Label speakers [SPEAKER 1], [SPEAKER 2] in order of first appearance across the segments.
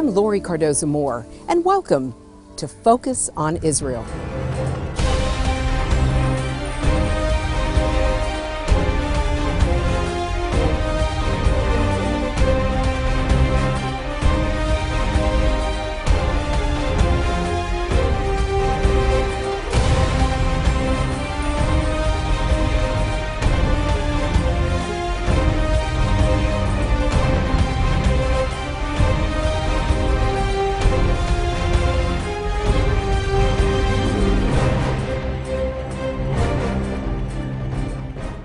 [SPEAKER 1] I'm Lori Cardoza-Moore, and welcome to Focus on Israel.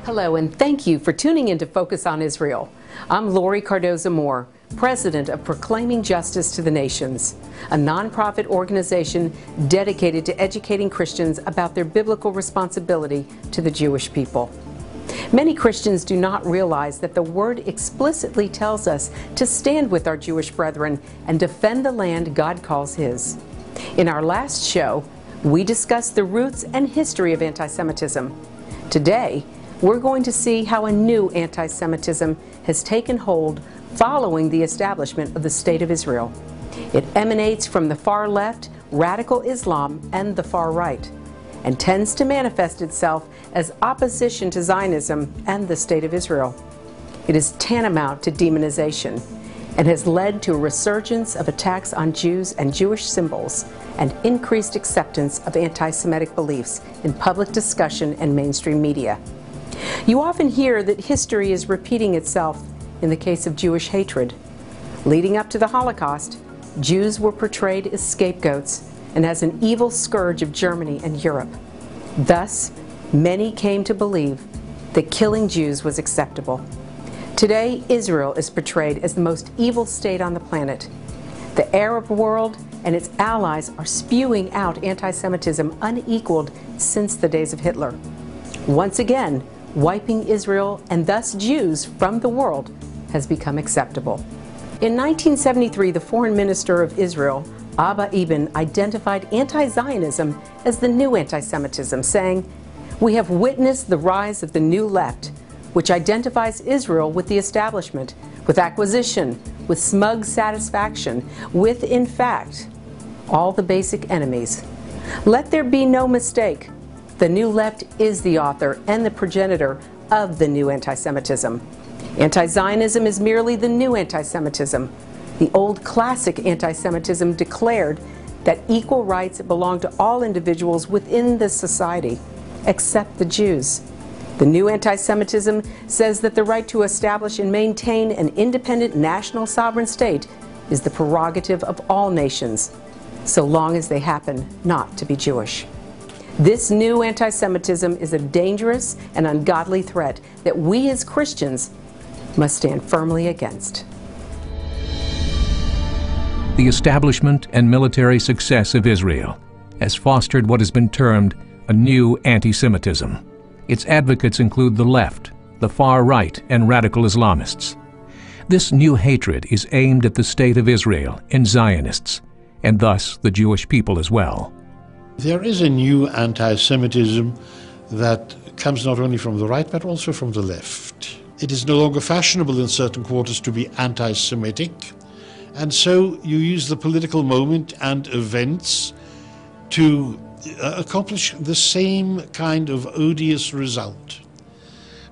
[SPEAKER 1] Hello, and thank you for tuning in to Focus on Israel. I'm Lori Cardoza-Moore, president of Proclaiming Justice to the Nations, a nonprofit organization dedicated to educating Christians about their biblical responsibility to the Jewish people. Many Christians do not realize that the Word explicitly tells us to stand with our Jewish brethren and defend the land God calls His. In our last show, we discussed the roots and history of anti-Semitism. Today, we're going to see how a new anti-Semitism has taken hold following the establishment of the State of Israel. It emanates from the far left, radical Islam, and the far right, and tends to manifest itself as opposition to Zionism and the State of Israel. It is tantamount to demonization and has led to a resurgence of attacks on Jews and Jewish symbols and increased acceptance of anti-Semitic beliefs in public discussion and mainstream media. You often hear that history is repeating itself in the case of Jewish hatred. Leading up to the Holocaust, Jews were portrayed as scapegoats and as an evil scourge of Germany and Europe. Thus, many came to believe that killing Jews was acceptable. Today, Israel is portrayed as the most evil state on the planet. The Arab world and its allies are spewing out anti-Semitism unequaled since the days of Hitler. Once again, wiping Israel and thus Jews from the world has become acceptable. In 1973, the foreign minister of Israel, Abba Eban, identified anti-Zionism as the new anti-Semitism, saying, "We have witnessed the rise of the new left, which identifies Israel with the establishment, with acquisition, with smug satisfaction, with, in fact, all the basic enemies. Let there be no mistake. The new left is the author and the progenitor of the new anti-Semitism. Anti-Zionism is merely the new anti-Semitism. The old classic anti-Semitism declared that equal rights belong to all individuals within this society, except the Jews. The new anti-Semitism says that the right to establish and maintain an independent national sovereign state is the prerogative of all nations, so long as they happen not to be Jewish. This new anti-Semitism is a dangerous and ungodly threat that we as Christians must stand firmly against."
[SPEAKER 2] The establishment and military success of Israel has fostered what has been termed a new anti-Semitism. Its advocates include the left, the far right, and radical Islamists. This new hatred is aimed at the State of Israel and Zionists, and thus the Jewish people as well.
[SPEAKER 3] There is a new anti-Semitism that comes not only from the right but also from the left. It is no longer fashionable in certain quarters to be anti-Semitic, and so you use the political moment and events to accomplish the same kind of odious result.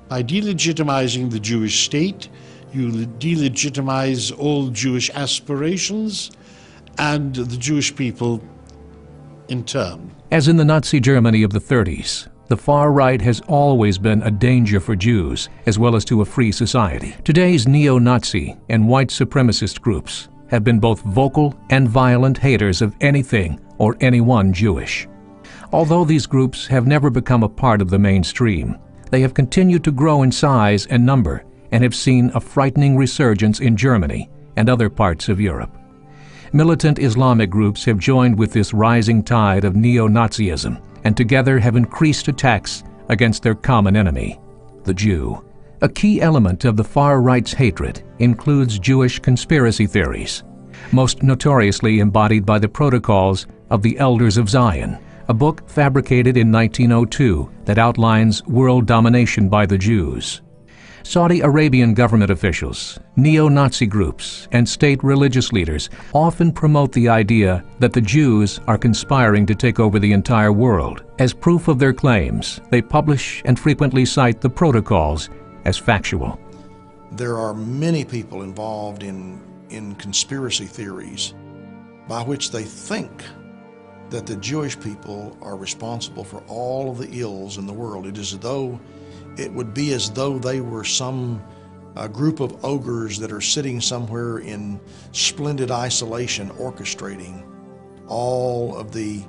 [SPEAKER 3] By delegitimizing the Jewish state, you delegitimize all Jewish aspirations and the Jewish people in turn.
[SPEAKER 2] As in the Nazi Germany of the 30s, the far right has always been a danger for Jews as well as to a free society. Today's neo-Nazi and white supremacist groups have been both vocal and violent haters of anything or anyone Jewish. Although these groups have never become a part of the mainstream, they have continued to grow in size and number and have seen a frightening resurgence in Germany and other parts of Europe. Militant Islamic groups have joined with this rising tide of neo-Nazism and together have increased attacks against their common enemy, the Jew. A key element of the far right's hatred includes Jewish conspiracy theories, most notoriously embodied by the Protocols of the Elders of Zion, a book fabricated in 1902 that outlines world domination by the Jews. Saudi Arabian government officials, neo-Nazi groups, and state religious leaders often promote the idea that the Jews are conspiring to take over the entire world. As proof of their claims, they publish and frequently cite the protocols as factual.
[SPEAKER 4] There are many people involved in conspiracy theories by which they think that the Jewish people are responsible for all of the ills in the world. It would be as though they were some group of ogres that are sitting somewhere in splendid isolation orchestrating all of the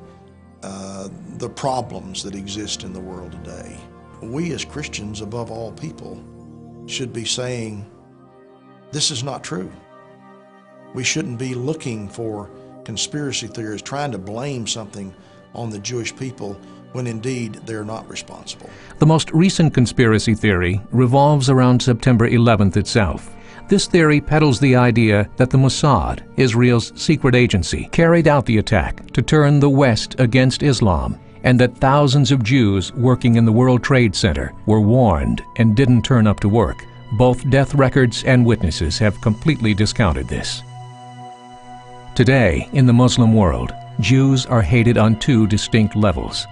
[SPEAKER 4] problems that exist in the world today. We as Christians, above all people, should be saying, this is not true. We shouldn't be looking for conspiracy theories, trying to blame something on the Jewish people when indeed they're not responsible.
[SPEAKER 2] The most recent conspiracy theory revolves around September 11th itself. This theory peddles the idea that the Mossad, Israel's secret agency, carried out the attack to turn the West against Islam, and that thousands of Jews working in the World Trade Center were warned and didn't turn up to work. Both death records and witnesses have completely discounted this. Today, in the Muslim world, Jews are hated on two distinct levels.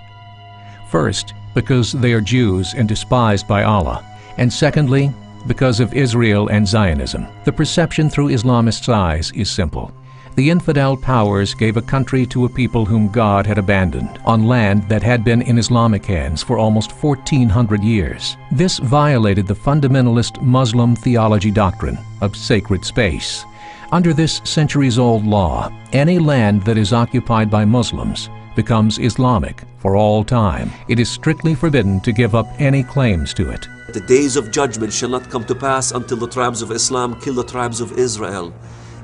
[SPEAKER 2] First, because they are Jews and despised by Allah, and secondly, because of Israel and Zionism. The perception through Islamists' eyes is simple. The infidel powers gave a country to a people whom God had abandoned, on land that had been in Islamic hands for almost 1,400 years. This violated the fundamentalist Muslim theology doctrine of sacred space. Under this centuries-old law, any land that is occupied by Muslims becomes Islamic for all time. It is strictly forbidden to give up any claims to it.
[SPEAKER 5] The days of judgment shall not come to pass until the tribes of Islam kill the tribes of Israel.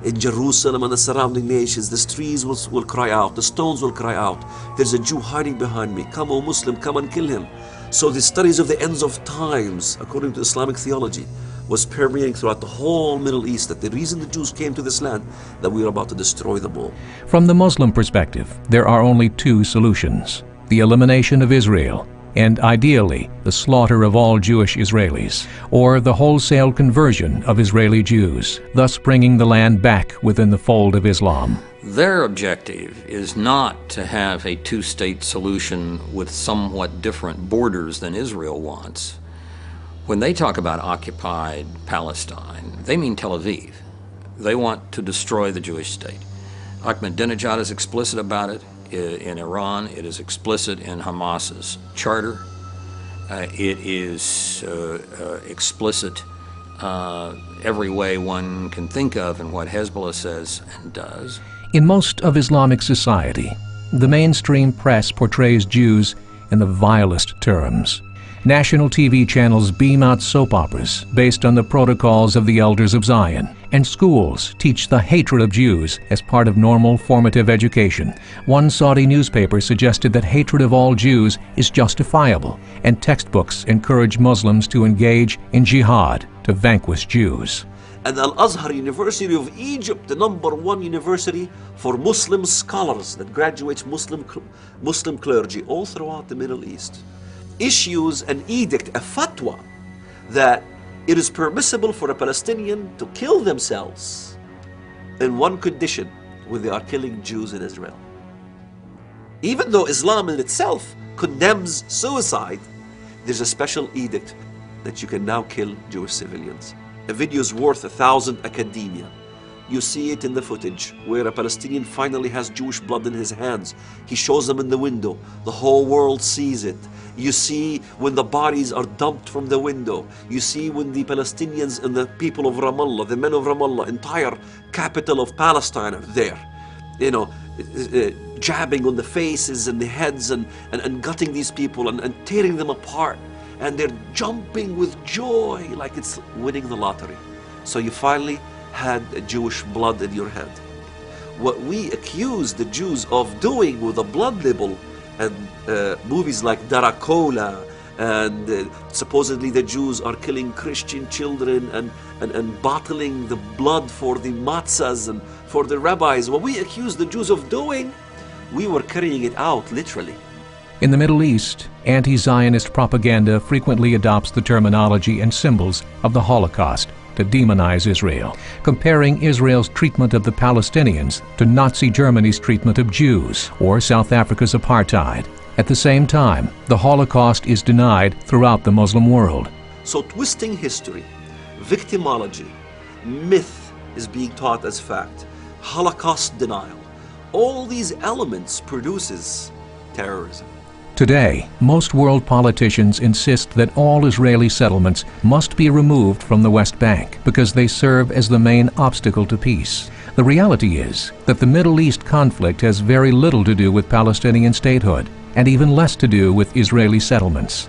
[SPEAKER 5] In Jerusalem and the surrounding nations, the trees will cry out, the stones will cry out, there's a Jew hiding behind me. Come, O Muslim, come and kill him. So the studies of the ends of times, according to Islamic theology, was permeating throughout the whole Middle East, that the reason the Jews came to this land, that we were about to destroy them all.
[SPEAKER 2] From the Muslim perspective, there are only two solutions: the elimination of Israel, and ideally, the slaughter of all Jewish Israelis, or the wholesale conversion of Israeli Jews, thus bringing the land back within the fold of Islam.
[SPEAKER 6] Their objective is not to have a two-state solution with somewhat different borders than Israel wants. When they talk about occupied Palestine, they mean Tel Aviv. They want to destroy the Jewish state. Ahmadinejad is explicit about it in Iran. It is explicit in Hamas's charter. It is explicit every way one can think of in what Hezbollah says and does.
[SPEAKER 2] In most of Islamic society, the mainstream press portrays Jews in the vilest terms. National TV channels beam out soap operas based on the protocols of the Elders of Zion, and schools teach the hatred of Jews as part of normal formative education. One Saudi newspaper suggested that hatred of all Jews is justifiable, and textbooks encourage Muslims to engage in jihad to vanquish Jews.
[SPEAKER 5] And Al-Azhar University of Egypt, the #1 university for Muslim scholars that graduates Muslim clergy all throughout the Middle East, issues an edict, a fatwa, that it is permissible for a Palestinian to kill themselves in one condition, when they are killing Jews in Israel. Even though Islam in itself condemns suicide, there's a special edict that you can now kill Jewish civilians. A video is worth 1,000 academia. You see it in the footage where a Palestinian finally has Jewish blood in his hands. He shows them in the window. The whole world sees it. You see when the bodies are dumped from the window. You see when the Palestinians and the people of Ramallah, the men of Ramallah, entire capital of Palestine are there. You know, jabbing on the faces and the heads and gutting these people and tearing them apart. And they're jumping with joy like it's winning the lottery. So you finally had Jewish blood in your hand. What we accuse the Jews of doing with a blood libel and movies like Darakola, and supposedly the Jews are killing Christian children and bottling the blood for the matzahs and for the rabbis. What we accuse the Jews of doing, we were carrying it out literally
[SPEAKER 2] In the Middle East, anti-Zionist propaganda frequently adopts the terminology and symbols of the Holocaust to demonize Israel, comparing Israel's treatment of the Palestinians to Nazi Germany's treatment of Jews or South Africa's apartheid. At the same time, the Holocaust is denied throughout the Muslim world.
[SPEAKER 5] So twisting history, victimology, myth is being taught as fact, Holocaust denial. All these elements produces terrorism.
[SPEAKER 2] Today, most world politicians insist that all Israeli settlements must be removed from the West Bank because they serve as the main obstacle to peace. The reality is that the Middle East conflict has very little to do with Palestinian statehood, and even less to do with Israeli settlements.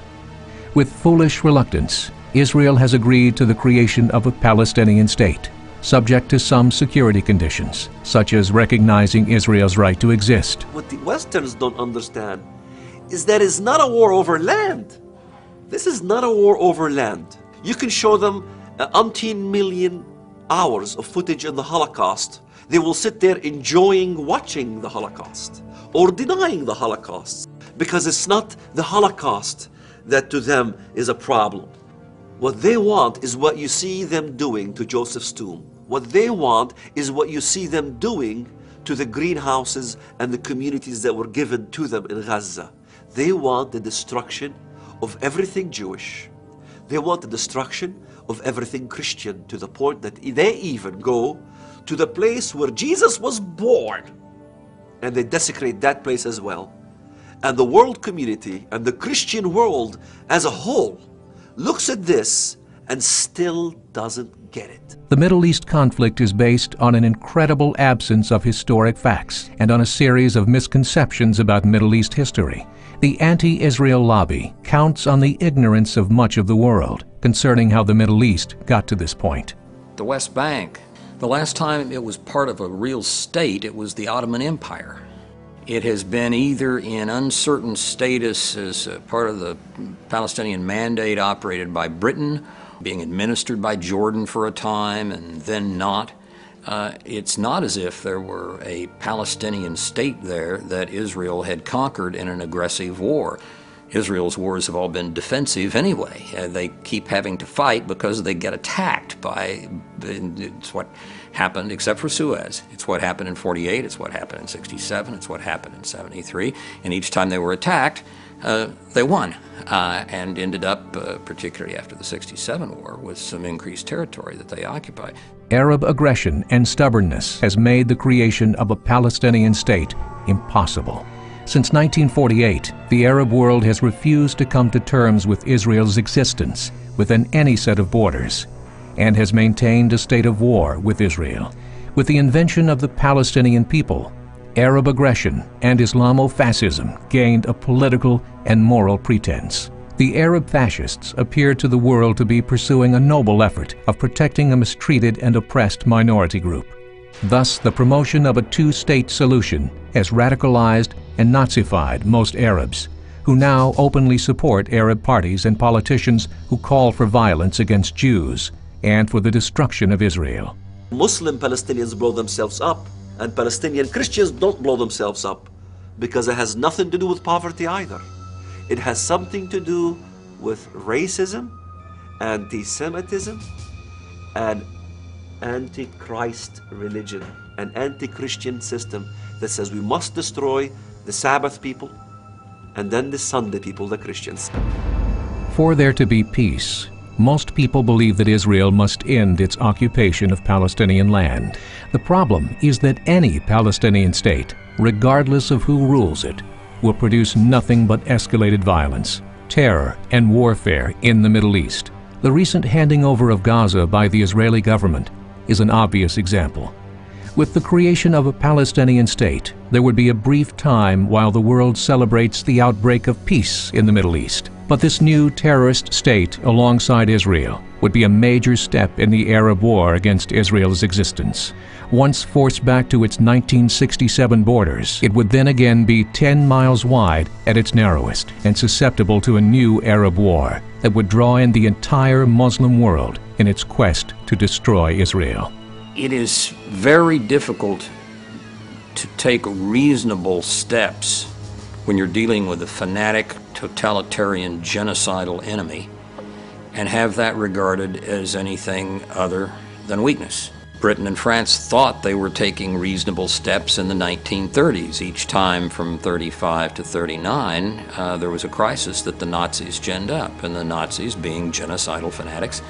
[SPEAKER 2] With foolish reluctance, Israel has agreed to the creation of a Palestinian state, subject to some security conditions, such as recognizing Israel's right to exist.
[SPEAKER 5] What the Westerns don't understand is that it's not a war over land. This is not a war over land. You can show them umpteen million hours of footage in the Holocaust. They will sit there enjoying watching the Holocaust or denying the Holocaust, because it's not the Holocaust that to them is a problem. What they want is what you see them doing to Joseph's tomb. What they want is what you see them doing to the greenhouses and the communities that were given to them in Gaza. They want the destruction of everything Jewish. They want the destruction of everything Christian, to the point that they even go to the place where Jesus was born and they desecrate that place as well. And the world community and the Christian world as a whole looks at this and still doesn't get it.
[SPEAKER 2] The Middle East conflict is based on an incredible absence of historic facts and on a series of misconceptions about Middle East history. The anti-Israel lobby counts on the ignorance of much of the world concerning how the Middle East got to this point.
[SPEAKER 6] The West Bank, the last time it was part of a real state, it was the Ottoman Empire. It has been either in uncertain status as part of the Palestinian Mandate operated by Britain, being administered by Jordan for a time and then not. It's not as if there were a Palestinian state there that Israel had conquered in an aggressive war. Israel's wars have all been defensive anyway. They keep having to fight because they get attacked by, it's what happened except for Suez. It's what happened in 48, it's what happened in 67, it's what happened in 73, and each time they were attacked, they won and ended up, particularly after the 67 war, with some increased territory that they occupied.
[SPEAKER 2] Arab aggression and stubbornness has made the creation of a Palestinian state impossible. Since 1948, the Arab world has refused to come to terms with Israel's existence within any set of borders, and has maintained a state of war with Israel. With the invention of the Palestinian people, Arab aggression and Islamofascism gained a political and moral pretense. The Arab fascists appeared to the world to be pursuing a noble effort of protecting a mistreated and oppressed minority group. Thus, the promotion of a two-state solution has radicalized and Nazified most Arabs, who now openly support Arab parties and politicians who call for violence against Jews and for the destruction of Israel.
[SPEAKER 5] Muslim Palestinians blow themselves up, and Palestinian Christians don't blow themselves up, because it has nothing to do with poverty either. It has something to do with racism, anti-Semitism, and anti-Christ religion, an anti-Christian system that says we must destroy the Sabbath people and then the Sunday people, the Christians.
[SPEAKER 2] For there to be peace, most people believe that Israel must end its occupation of Palestinian land. The problem is that any Palestinian state, regardless of who rules it, will produce nothing but escalated violence, terror, and warfare in the Middle East. The recent handing over of Gaza by the Israeli government is an obvious example. With the creation of a Palestinian state, there would be a brief time while the world celebrates the outbreak of peace in the Middle East. But this new terrorist state alongside Israel would be a major step in the Arab war against Israel's existence. Once forced back to its 1967 borders, it would then again be 10 miles wide at its narrowest and susceptible to a new Arab war that would draw in the entire Muslim world in its quest to destroy Israel.
[SPEAKER 6] It is very difficult to take reasonable steps when you're dealing with a fanatic, totalitarian, genocidal enemy and have that regarded as anything other than weakness. Britain and France thought they were taking reasonable steps in the 1930s. Each time from 35 to 39, there was a crisis that the Nazis ginned up, and the Nazis, being genocidal fanatics,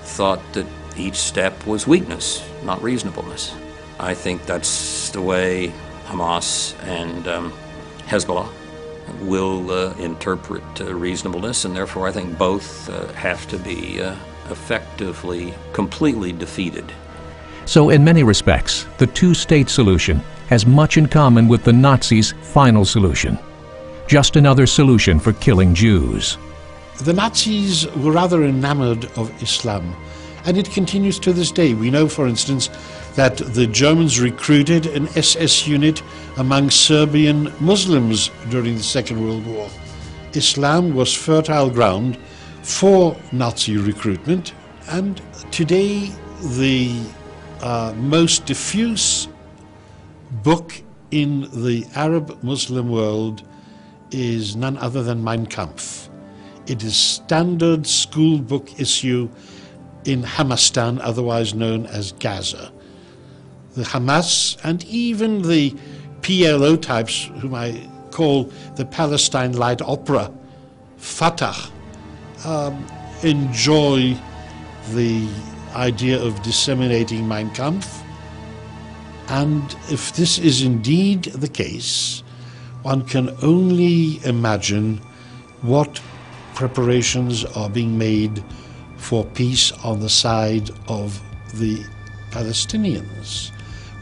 [SPEAKER 6] thought that each step was weakness, not reasonableness. I think that's the way Hamas and Hezbollah will interpret reasonableness, and therefore I think both have to be effectively, completely defeated.
[SPEAKER 2] So in many respects, the two-state solution has much in common with the Nazis' final solution. Just another solution for killing Jews.
[SPEAKER 3] The Nazis were rather enamored of Islam, and it continues to this day. We know, for instance, that the Germans recruited an SS unit among Serbian Muslims during the Second World War. Islam was fertile ground for Nazi recruitment, and today the most diffuse book in the Arab Muslim world is none other than Mein Kampf. It is standard school book issue in Hamastan, otherwise known as Gaza. The Hamas and even the PLO types, whom I call the Palestine Light Opera, Fatah, enjoy the idea of disseminating Mein Kampf. And if this is indeed the case, one can only imagine what preparations are being made for peace on the side of the Palestinians.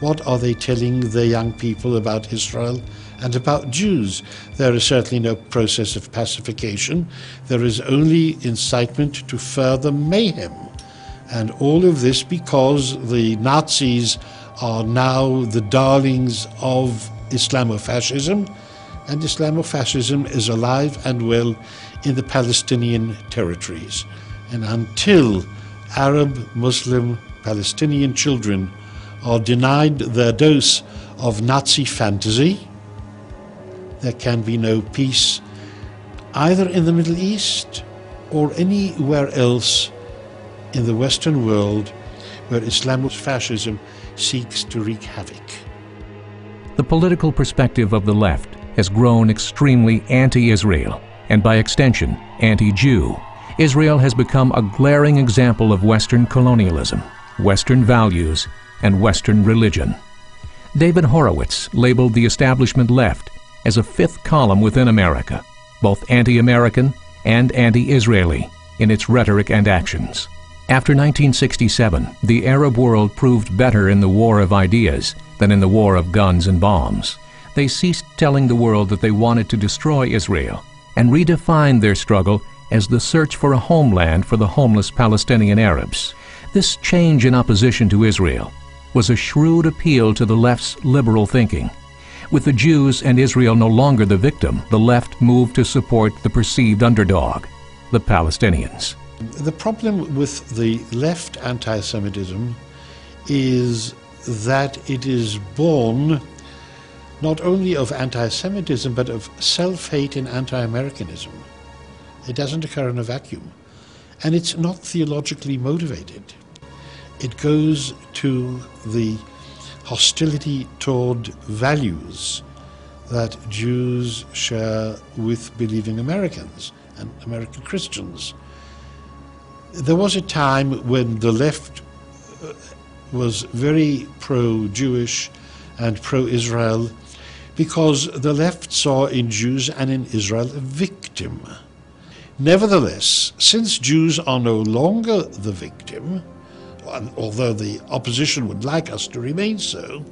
[SPEAKER 3] What are they telling their young people about Israel and about Jews? There is certainly no process of pacification. There is only incitement to further mayhem. And all of this because the Nazis are now the darlings of Islamofascism, and Islamofascism is alive and well in the Palestinian territories. And until Arab, Muslim, Palestinian children are denied their dose of Nazi fantasy, there can be no peace either in the Middle East or anywhere else in the Western world where Islamofascism seeks to wreak havoc.
[SPEAKER 2] The political perspective of the left has grown extremely anti-Israel, and by extension, anti-Jew. Israel has become a glaring example of Western colonialism, Western values, and Western religion. David Horowitz labeled the establishment left as a fifth column within America, both anti-American and anti-Israeli in its rhetoric and actions. After 1967, the Arab world proved better in the war of ideas than in the war of guns and bombs. They ceased telling the world that they wanted to destroy Israel and redefined their struggle as the search for a homeland for the homeless Palestinian Arabs. This change in opposition to Israel was a shrewd appeal to the left's liberal thinking. With the Jews and Israel no longer the victim, the left moved to support the perceived underdog, the Palestinians.
[SPEAKER 3] The problem with the left anti-Semitism is that it is born not only of anti-Semitism but of self-hate and anti-Americanism. It doesn't occur in a vacuum, and it's not theologically motivated. It goes to the hostility toward values that Jews share with believing Americans and American Christians. There was a time when the left was very pro-Jewish and pro-Israel because the left saw in Jews and in Israel a victim. Nevertheless, since Jews are no longer the victim, although the opposition would like us to remain so,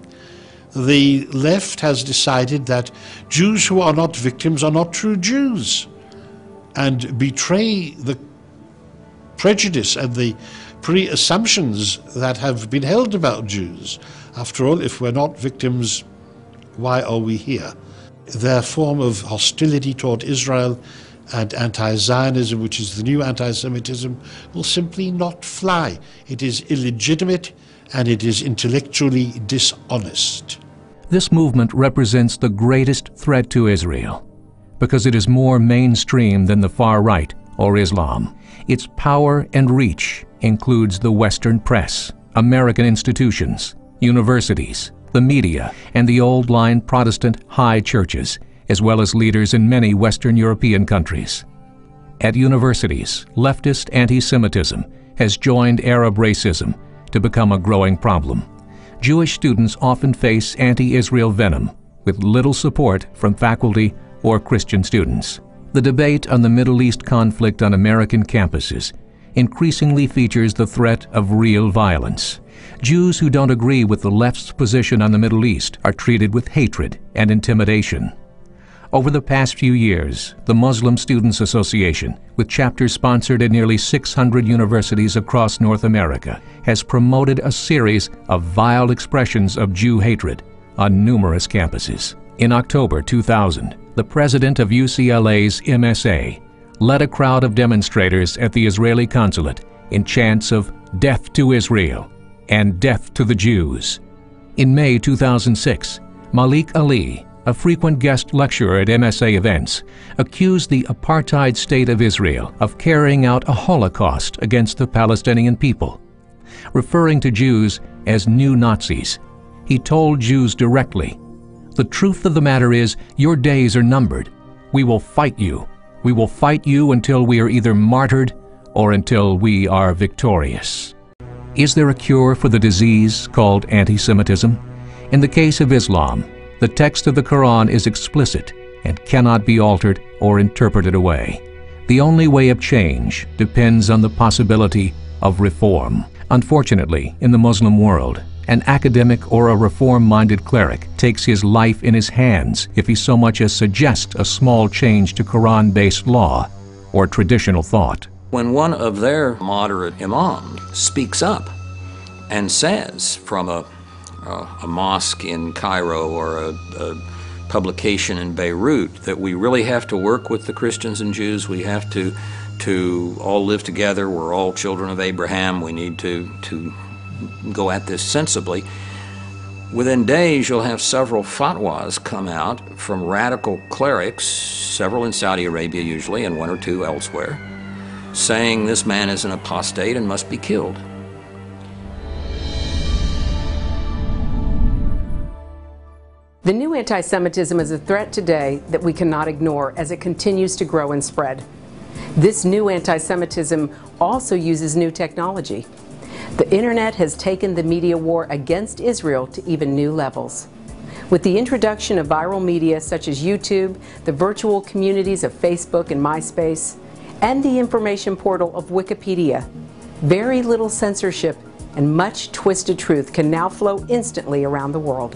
[SPEAKER 3] the left has decided that Jews who are not victims are not true Jews and betray the prejudice and the pre-assumptions that have been held about Jews. After all, if we're not victims, why are we here? Their form of hostility toward Israel and anti-Zionism, which is the new anti-Semitism, will simply not fly. It is illegitimate and it is intellectually dishonest.
[SPEAKER 2] This movement represents the greatest threat to Israel because it is more mainstream than the far right or Islam. Its power and reach includes the Western press, American institutions, universities, the media, and the old-line Protestant high churches, as well as leaders in many Western European countries. At universities, leftist anti-Semitism has joined Arab racism to become a growing problem. Jewish students often face anti-Israel venom with little support from faculty or Christian students. The debate on the Middle East conflict on American campuses increasingly features the threat of real violence. Jews who don't agree with the left's position on the Middle East are treated with hatred and intimidation. Over the past few years, the Muslim Students Association, with chapters sponsored at nearly 600 universities across North America, has promoted a series of vile expressions of Jew hatred on numerous campuses. In October 2000, the president of UCLA's MSA led a crowd of demonstrators at the Israeli consulate in chants of "Death to Israel" and "Death to the Jews." In May 2006, Malik Ali, a frequent guest lecturer at MSA events, accused the apartheid state of Israel of carrying out a Holocaust against the Palestinian people. Referring to Jews as new Nazis, he told Jews directly, "The truth of the matter is, your days are numbered. We will fight you. We will fight you until we are either martyred or until we are victorious." Is there a cure for the disease called anti-Semitism? In the case of Islam, the text of the Quran is explicit and cannot be altered or interpreted away. The only way of change depends on the possibility of reform. Unfortunately, in the Muslim world, an academic or a reform-minded cleric takes his life in his hands if he so much as suggests a small change to Quran-based law or traditional thought.
[SPEAKER 6] When one of their moderate imams speaks up and says from a mosque in Cairo or a publication in Beirut that we really have to work with the Christians and Jews, we have to all live together, we're all children of Abraham, we need to go at this sensibly. Within days, you'll have several fatwas come out from radical clerics, several in Saudi Arabia usually, and one or two elsewhere, saying this man is an apostate and must be killed.
[SPEAKER 1] The new anti-Semitism is a threat today that we cannot ignore as it continues to grow and spread. This new anti-Semitism also uses new technology. The internet has taken the media war against Israel to even new levels. With the introduction of viral media such as YouTube, the virtual communities of Facebook and MySpace, and the information portal of Wikipedia, very little censorship and much twisted truth can now flow instantly around the world.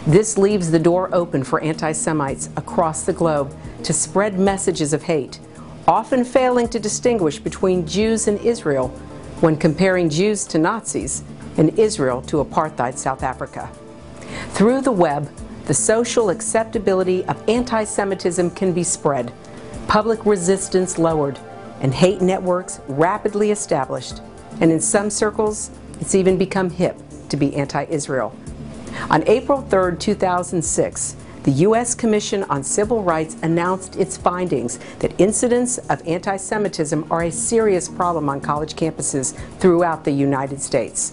[SPEAKER 1] This leaves the door open for anti-Semites across the globe to spread messages of hate, often failing to distinguish between Jews and Israel when comparing Jews to Nazis and Israel to apartheid South Africa. Through the web, the social acceptability of anti-Semitism can be spread, public resistance lowered, and hate networks rapidly established. And in some circles, it's even become hip to be anti-Israel. On April 3, 2006, the U.S. Commission on Civil Rights announced its findings that incidents of anti-Semitism are a serious problem on college campuses throughout the United States.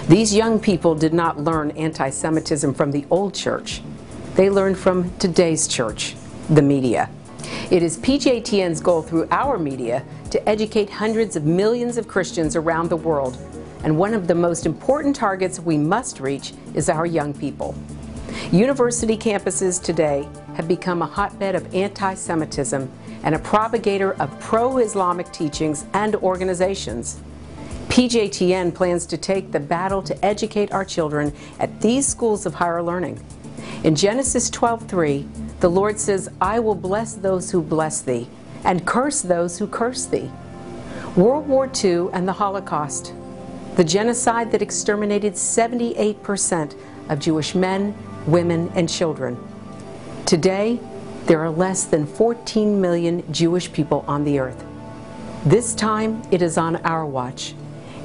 [SPEAKER 1] These young people did not learn anti-Semitism from the old church. They learned from today's church, the media. It is PJTN's goal through our media to educate hundreds of millions of Christians around the world, and one of the most important targets we must reach is our young people. University campuses today have become a hotbed of anti-Semitism and a propagator of pro-Islamic teachings and organizations. PJTN plans to take the battle to educate our children at these schools of higher learning. In Genesis 12:3, the Lord says, "I will bless those who bless thee, and curse those who curse thee." World War II and the Holocaust, the genocide that exterminated 78% of Jewish men, women, and children. Today, there are less than 14 million Jewish people on the earth. This time, it is on our watch.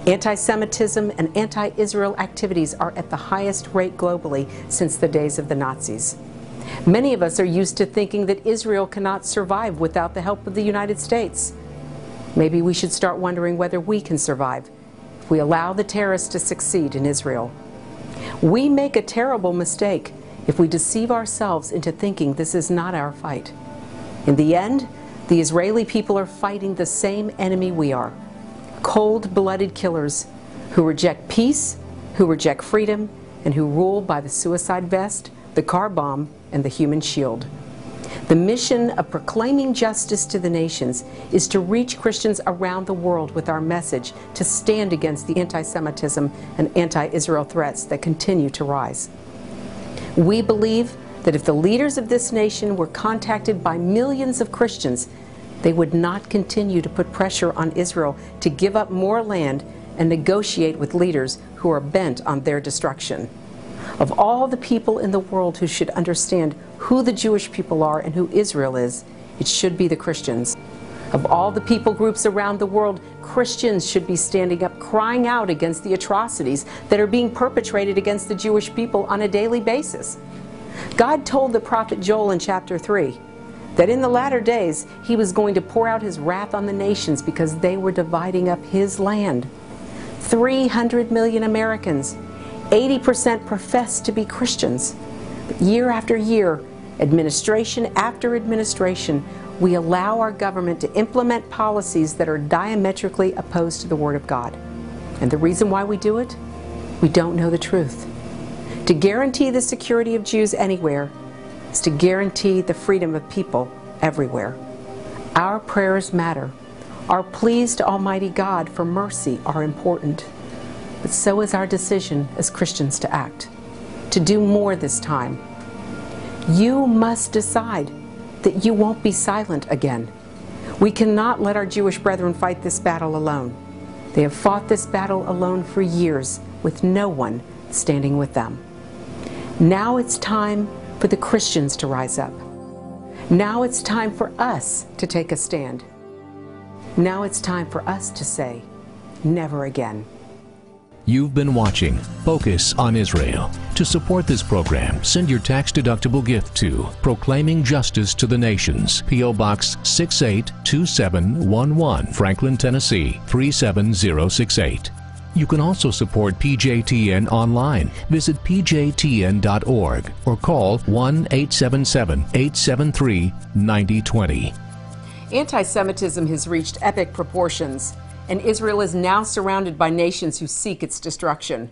[SPEAKER 1] Anti-Semitism and anti-Israel activities are at the highest rate globally since the days of the Nazis. Many of us are used to thinking that Israel cannot survive without the help of the United States. Maybe we should start wondering whether we can survive if we allow the terrorists to succeed in Israel. We make a terrible mistake if we deceive ourselves into thinking this is not our fight. In the end, the Israeli people are fighting the same enemy we are: cold-blooded killers who reject peace, who reject freedom, and who rule by the suicide vest, the car bomb, and the human shield. The mission of proclaiming justice to the nations is to reach Christians around the world with our message to stand against the anti-Semitism and anti-Israel threats that continue to rise. We believe that if the leaders of this nation were contacted by millions of Christians, they would not continue to put pressure on Israel to give up more land and negotiate with leaders who are bent on their destruction. Of all the people in the world who should understand who the Jewish people are and who Israel is, it should be the Christians. Of all the people groups around the world, Christians should be standing up, crying out against the atrocities that are being perpetrated against the Jewish people on a daily basis. God told the prophet Joel in chapter 3 that in the latter days he was going to pour out his wrath on the nations because they were dividing up his land. 300 million Americans, 80% profess to be Christians. But year after year, administration after administration, we allow our government to implement policies that are diametrically opposed to the Word of God. And the reason why we do it? We don't know the truth. To guarantee the security of Jews anywhere is to guarantee the freedom of people everywhere. Our prayers matter. Our pleas to Almighty God for mercy are important. But so is our decision as Christians to act, to do more this time. You must decide that you won't be silent again. We cannot let our Jewish brethren fight this battle alone. They have fought this battle alone for years, with no one standing with them. Now it's time for the Christians to rise up. Now it's time for us to take a stand. Now it's time for us to say, never again.
[SPEAKER 2] You've been watching Focus on Israel. To support this program, send your tax-deductible gift to Proclaiming Justice to the Nations, P.O. Box 682711, Franklin, Tennessee 37068. You can also support PJTN online. Visit pjtn.org or call 1-877-873-9020.
[SPEAKER 1] Anti-Semitism has reached epic proportions, and Israel is now surrounded by nations who seek its destruction.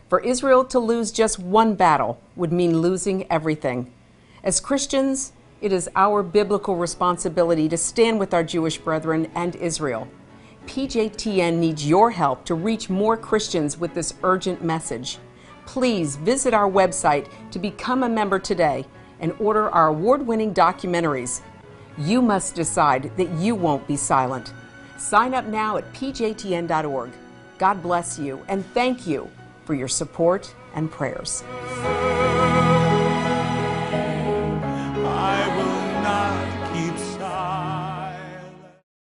[SPEAKER 1] For Israel to lose just one battle would mean losing everything. As Christians, it is our biblical responsibility to stand with our Jewish brethren and Israel. PJTN needs your help to reach more Christians with this urgent message. Please visit our website to become a member today and order our award-winning documentaries. You must decide that you won't be silent. Sign up now at pjtn.org. God bless you, and thank you for your support and prayers.